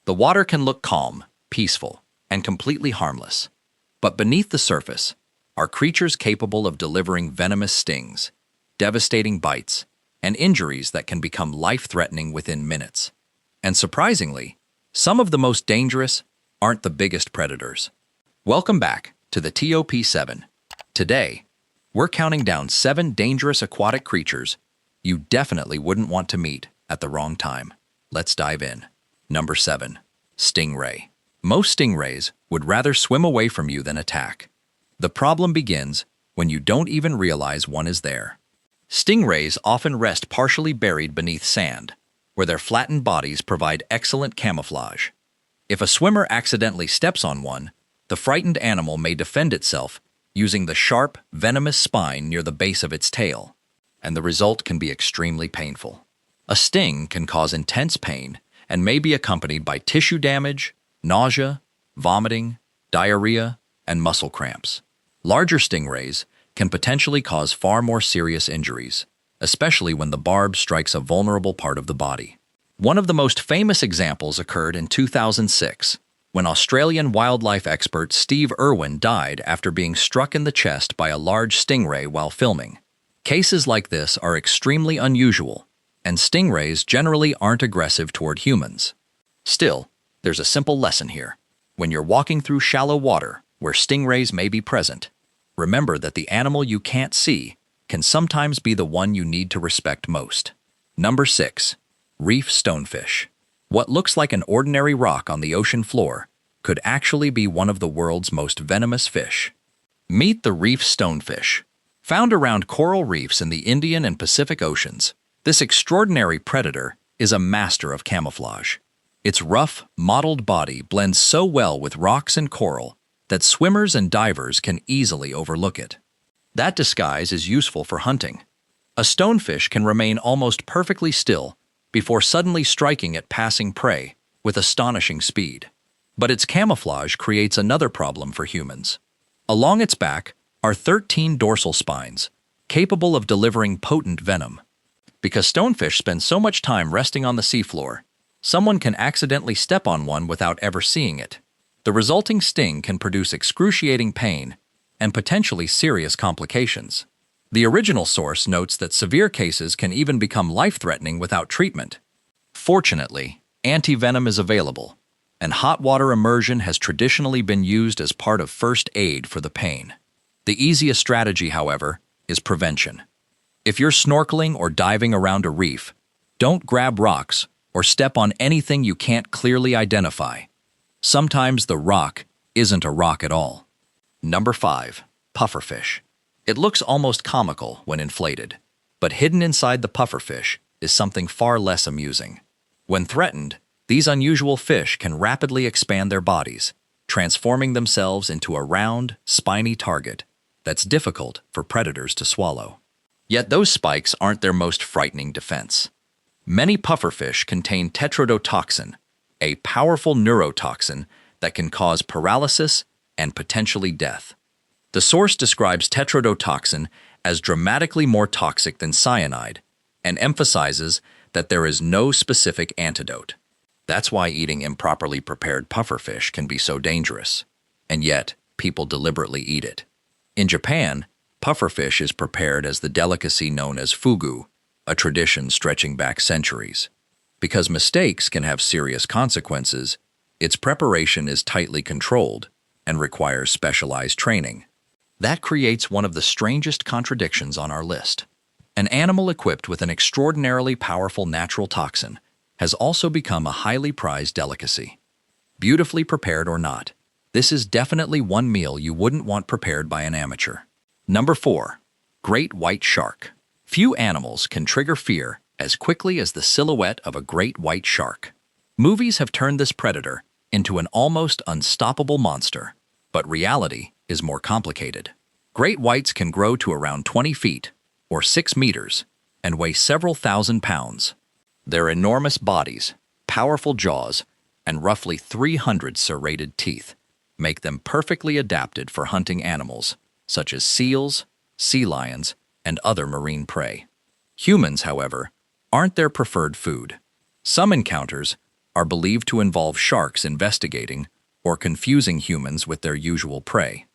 The water can look calm, peaceful, and completely harmless. But beneath the surface are creatures capable of delivering venomous stings, devastating bites, and injuries that can become life-threatening within minutes. And surprisingly, some of the most dangerous aren't the biggest predators. Welcome back to the TOP7. Today, we're counting down 7 dangerous aquatic creatures you definitely wouldn't want to meet at the wrong time. Let's dive in. Number 7. Stingray. Most stingrays would rather swim away from you than attack. The problem begins when you don't even realize one is there. Stingrays often rest partially buried beneath sand, where their flattened bodies provide excellent camouflage. If a swimmer accidentally steps on one, the frightened animal may defend itself using the sharp, venomous spine near the base of its tail, and the result can be extremely painful. A sting can cause intense pain and may be accompanied by tissue damage, nausea, vomiting, diarrhea, and muscle cramps. Larger stingrays can potentially cause far more serious injuries, especially when the barb strikes a vulnerable part of the body. One of the most famous examples occurred in 2006, when Australian wildlife expert Steve Irwin died after being struck in the chest by a large stingray while filming. Cases like this are extremely unusual, and stingrays generally aren't aggressive toward humans. Still, there's a simple lesson here. When you're walking through shallow water where stingrays may be present, remember that the animal you can't see can sometimes be the one you need to respect most. Number 6. Reef stonefish. What looks like an ordinary rock on the ocean floor could actually be one of the world's most venomous fish. Meet the reef stonefish. Found around coral reefs in the Indian and Pacific Oceans, this extraordinary predator is a master of camouflage. Its rough, mottled body blends so well with rocks and coral that swimmers and divers can easily overlook it. That disguise is useful for hunting. A stonefish can remain almost perfectly still before suddenly striking at passing prey with astonishing speed. But its camouflage creates another problem for humans. Along its back are 13 dorsal spines, capable of delivering potent venom. Because stonefish spend so much time resting on the seafloor, someone can accidentally step on one without ever seeing it. The resulting sting can produce excruciating pain and potentially serious complications. The original source notes that severe cases can even become life-threatening without treatment. Fortunately, anti-venom is available, and hot water immersion has traditionally been used as part of first aid for the pain. The easiest strategy, however, is prevention. If you're snorkeling or diving around a reef, don't grab rocks or step on anything you can't clearly identify. Sometimes the rock isn't a rock at all. Number 5. Pufferfish. It looks almost comical when inflated, but hidden inside the pufferfish is something far less amusing. When threatened, these unusual fish can rapidly expand their bodies, transforming themselves into a round, spiny target that's difficult for predators to swallow. Yet those spikes aren't their most frightening defense. Many pufferfish contain tetrodotoxin, a powerful neurotoxin that can cause paralysis and potentially death. The source describes tetrodotoxin as dramatically more toxic than cyanide and emphasizes that there is no specific antidote. That's why eating improperly prepared pufferfish can be so dangerous, and yet people deliberately eat it. In Japan, pufferfish is prepared as the delicacy known as fugu, a tradition stretching back centuries. Because mistakes can have serious consequences, its preparation is tightly controlled and requires specialized training. That creates one of the strangest contradictions on our list. An animal equipped with an extraordinarily powerful natural toxin has also become a highly prized delicacy. Beautifully prepared or not, this is definitely one meal you wouldn't want prepared by an amateur. Number 4. Great white shark. Few animals can trigger fear as quickly as the silhouette of a great white shark. Movies have turned this predator into an almost unstoppable monster, but reality is more complicated. Great whites can grow to around 20 feet, or 6 meters, and weigh several thousand pounds. Their enormous bodies, powerful jaws, and roughly 300 serrated teeth make them perfectly adapted for hunting animals, such as seals, sea lions, and other marine prey. Humans, however, aren't their preferred food. Some encounters are believed to involve sharks investigating or confusing humans with their usual prey.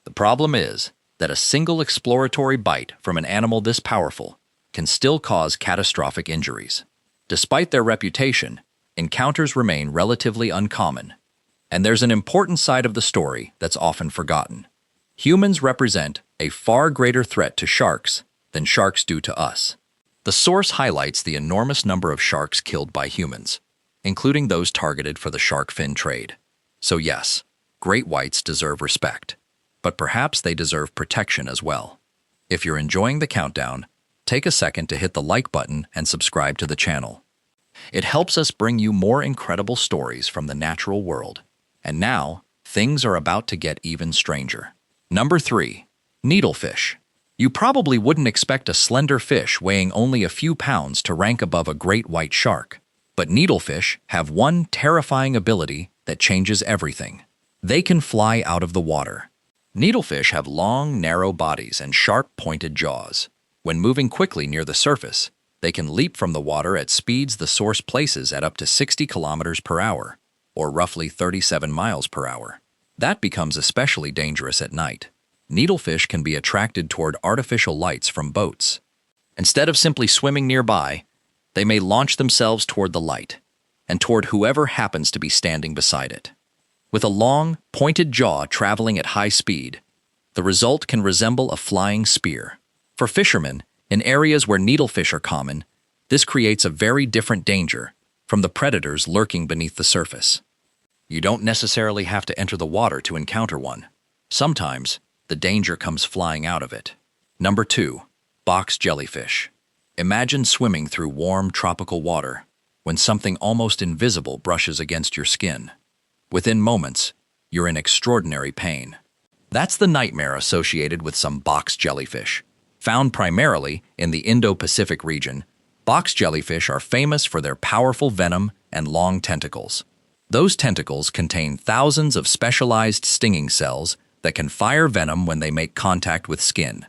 The problem is that a single exploratory bite from an animal this powerful can still cause catastrophic injuries. Despite their reputation, encounters remain relatively uncommon. And there's an important side of the story that's often forgotten. Humans represent a far greater threat to sharks than sharks do to us. The source highlights the enormous number of sharks killed by humans, including those targeted for the shark fin trade. So yes, great whites deserve respect, but perhaps they deserve protection as well. If you're enjoying the countdown, take a second to hit the like button and subscribe to the channel. It helps us bring you more incredible stories from the natural world. And now, things are about to get even stranger. Number 3. Needlefish. You probably wouldn't expect a slender fish weighing only a few pounds to rank above a great white shark. But needlefish have one terrifying ability that changes everything. They can fly out of the water. Needlefish have long, narrow bodies and sharp, pointed jaws. When moving quickly near the surface, they can leap from the water at speeds the source places at up to 60 kilometers per hour, or roughly 37 miles per hour. That becomes especially dangerous at night. Needlefish can be attracted toward artificial lights from boats. Instead of simply swimming nearby, they may launch themselves toward the light, and toward whoever happens to be standing beside it. With a long, pointed jaw traveling at high speed, the result can resemble a flying spear. For fishermen, in areas where needlefish are common, this creates a very different danger from the predators lurking beneath the surface. You don't necessarily have to enter the water to encounter one. Sometimes, the danger comes flying out of it. Number 2. Box jellyfish. Imagine swimming through warm tropical water when something almost invisible brushes against your skin. Within moments, you're in extraordinary pain. That's the nightmare associated with some box jellyfish. Found primarily in the Indo-Pacific region, box jellyfish are famous for their powerful venom and long tentacles. Those tentacles contain thousands of specialized stinging cells that can fire venom when they make contact with skin.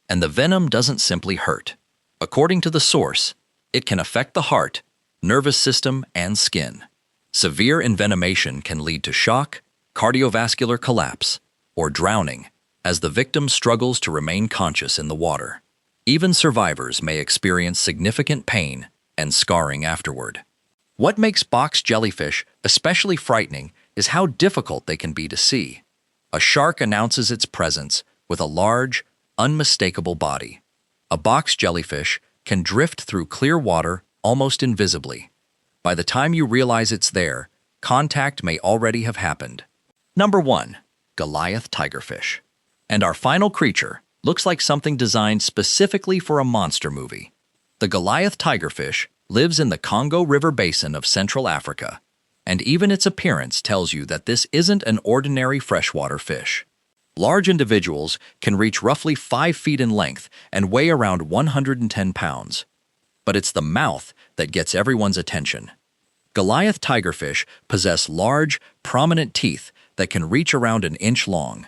And the venom doesn't simply hurt. According to the source, it can affect the heart, nervous system, and skin. Severe envenomation can lead to shock, cardiovascular collapse, or drowning as the victim struggles to remain conscious in the water. Even survivors may experience significant pain and scarring afterward. What makes box jellyfish especially frightening is how difficult they can be to see. A shark announces its presence with a large, unmistakable body. A box jellyfish can drift through clear water almost invisibly. By the time you realize it's there, contact may already have happened. Number 1. Goliath tigerfish. And our final creature looks like something designed specifically for a monster movie. The Goliath tigerfish lives in the Congo River basin of Central Africa, and even its appearance tells you that this isn't an ordinary freshwater fish. Large individuals can reach roughly 5 feet in length and weigh around 110 pounds. But it's the mouth that gets everyone's attention. Goliath tigerfish possess large, prominent teeth that can reach around an inch long.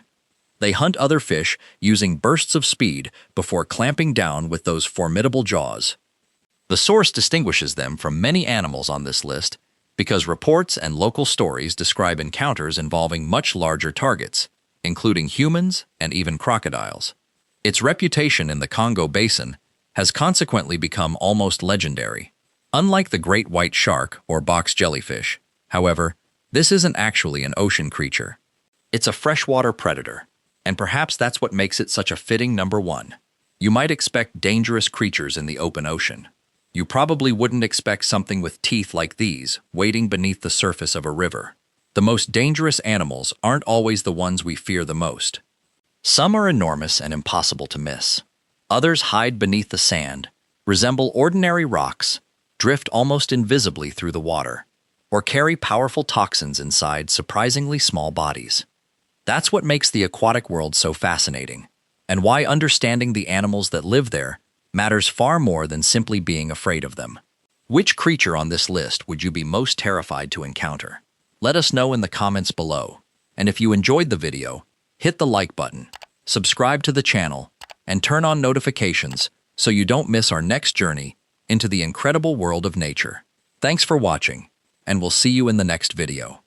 They hunt other fish using bursts of speed before clamping down with those formidable jaws. The source distinguishes them from many animals on this list because reports and local stories describe encounters involving much larger targets, including humans and even crocodiles. Its reputation in the Congo Basin has consequently become almost legendary. Unlike the great white shark or box jellyfish, however, this isn't actually an ocean creature. It's a freshwater predator, and perhaps that's what makes it such a fitting number 1. You might expect dangerous creatures in the open ocean. You probably wouldn't expect something with teeth like these wading beneath the surface of a river. The most dangerous animals aren't always the ones we fear the most. Some are enormous and impossible to miss. Others hide beneath the sand, resemble ordinary rocks, drift almost invisibly through the water, or carry powerful toxins inside surprisingly small bodies. That's what makes the aquatic world so fascinating, and why understanding the animals that live there matters far more than simply being afraid of them. Which creature on this list would you be most terrified to encounter? Let us know in the comments below. And if you enjoyed the video, hit the like button, subscribe to the channel, and turn on notifications so you don't miss our next journey into the incredible world of nature. Thanks for watching. and we'll see you in the next video.